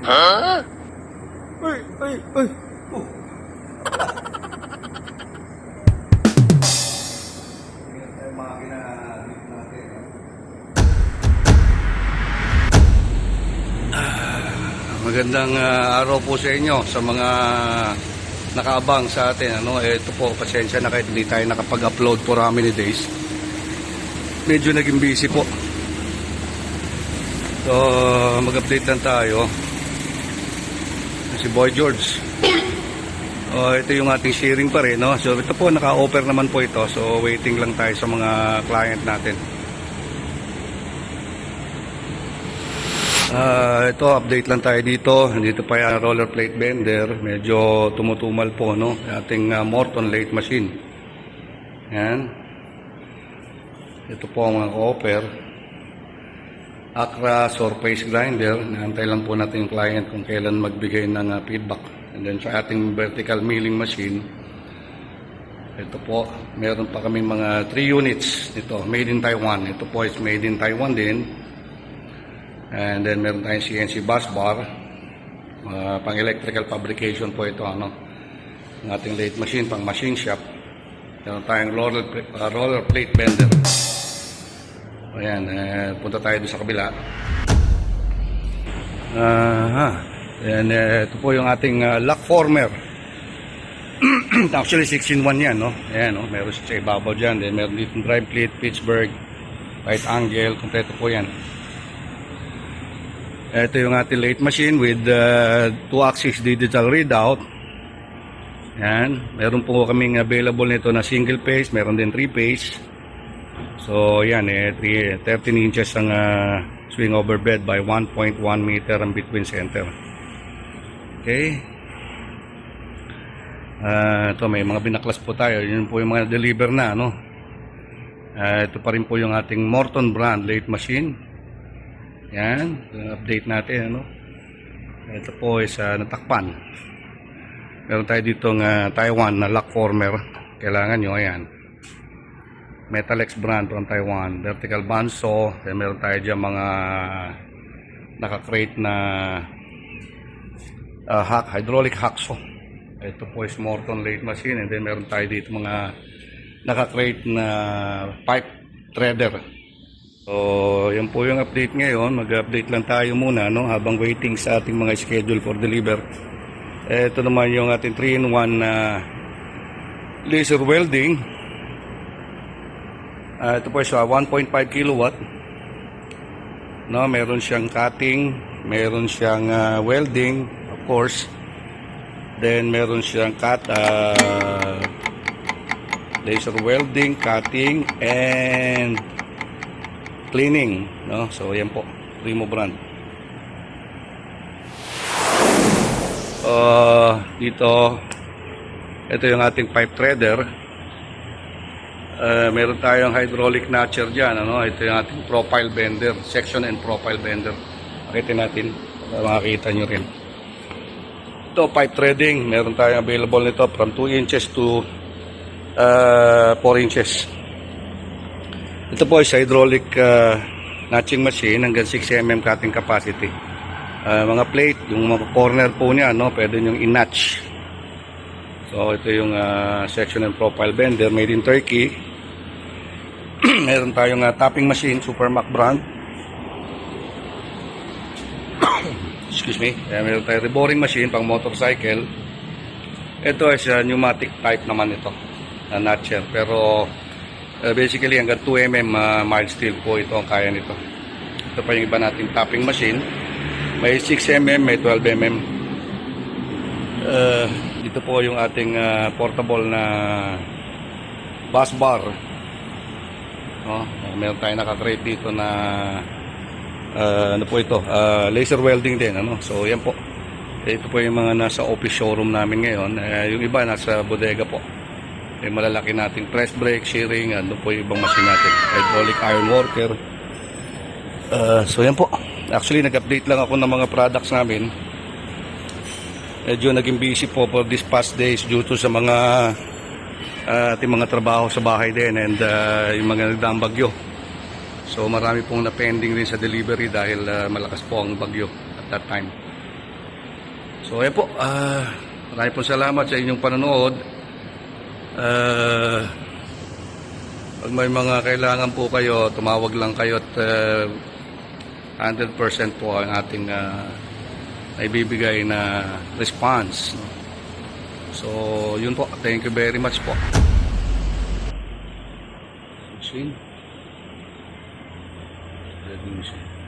Huh? Uy, uy, uy. Oh. Tingnan tayo makina dito natin. Magandang araw po sa inyo sa mga nakaabang sa atin. Ito po, pasensya na kahit hindi tayo nakapag-upload for how many days. Medyo naging busy po. So, mag-update lang tayo. Si Boy George. Ito yung ating sharing pa rin. No? So, ito po, naka-offer naman po ito. So, waiting lang tayo sa mga client natin. Ito, update lang tayo dito. Dito pa yung roller plate bender. Medyo tumutumal po, no? Ating Morton lathe machine. Yan. Ito po ang mga offer. Acra surface grinder. Naantay lang po natin yung client kung kailan magbigay ng feedback. And then sa ating vertical milling machine, ito po, meron pa kaming mga 3 units. Ito, made in Taiwan. Ito po is made in Taiwan din. And then meron tayong CNC bus bar. Pang electrical fabrication po ito. Ang ating lathe machine, pang machine shop. Meron tayong roller plate bender. Ayan, punta tayo doon sa kabila. Ayan, ito po yung ating lock former. Actually 6-in-1 yan, no? Ayan, no? Meron sa ibabaw dyan. Then meron dito drive plate, Pittsburgh, right angle, kompleto po yan. Ito yung ating lathe machine with 2-axis digital readout. Ayan, meron po kaming available nito na single phase, meron din 3-phase. So yan, 13 inches ang swing over bed by 1.1 meter ang between center. Okay. Ito may mga binaklas po tayo. Yun po yung mga deliver na, no? Ito pa rin po yung ating Morton brand lathe machine. Yan, update natin, ano? Ito po is natakpan. Meron tayo dito ng Taiwan na lock former. Kailangan nyo, ayan. Metalex brand from Taiwan, vertical bandsaw. Then meron tayo dyan mga naka-crate na hydraulic hacksaw. Ito po is Morton lathe machine. And then meron tayo dito mga naka-crate na pipe threader. So yan po yung update ngayon. Mag-update lang tayo muna, no? Habang waiting sa ating mga schedule for deliver. Ito naman yung ating 3-in-1 laser welding. Ito po siya 1.5 kilowatt. No, meron siyang cutting, meron siyang welding, of course. Then meron siyang laser welding, cutting and cleaning, no? So yan po, Primo brand. Dito ito yung ating pipe threader. Meron tayong hydraulic notcher dyan, ano? Ito yung ating profile bender, section and profile bender. Pakita natin para makakita nyo rin. Ito, pipe threading. Meron tayong available nito from 2 inches to 4 inches. Ito po is hydraulic notching machine hanggang 6 mm cutting capacity. Mga plate, yung mga corner po niya, no? Pwede nyo in-notch. So ito yung section and profile bender made in Turkey. Meron tayong tapping machine, Supermac brand. Excuse me. Meron tayong reboring machine pang motorcycle. Ito is pneumatic type naman ito na notcher. Pero basically hanggang 2 mm mild steel po ito ang kaya nito. Ito pa yung iba nating tapping machine. May 6 mm, may 12 mm. Dito po yung ating portable na bus bar. Meron tayong naka-crate dito na ano po ito, laser welding din, ano? So yan po. Ito po yung mga nasa office showroom namin ngayon. Yung iba nasa bodega po. Yung malalaki nating press brake, shearing, ano po yung ibang machine natin. Hydraulic iron worker. So yan po. Actually nag-update lang ako ng mga products namin. Medyo naging busy po for this past days due to sa mga ating mga trabaho sa bahay din and yung mga nagdaang bagyo. So marami pong na-pending rin sa delivery dahil malakas po ang bagyo at that time. So ayan po, maraming po salamat sa inyong panonood. Pag may mga kailangan po kayo, tumawag lang kayo at 100% po ang ating naibibigay na response. So yun po, thank you very much po. Machine. Red machine.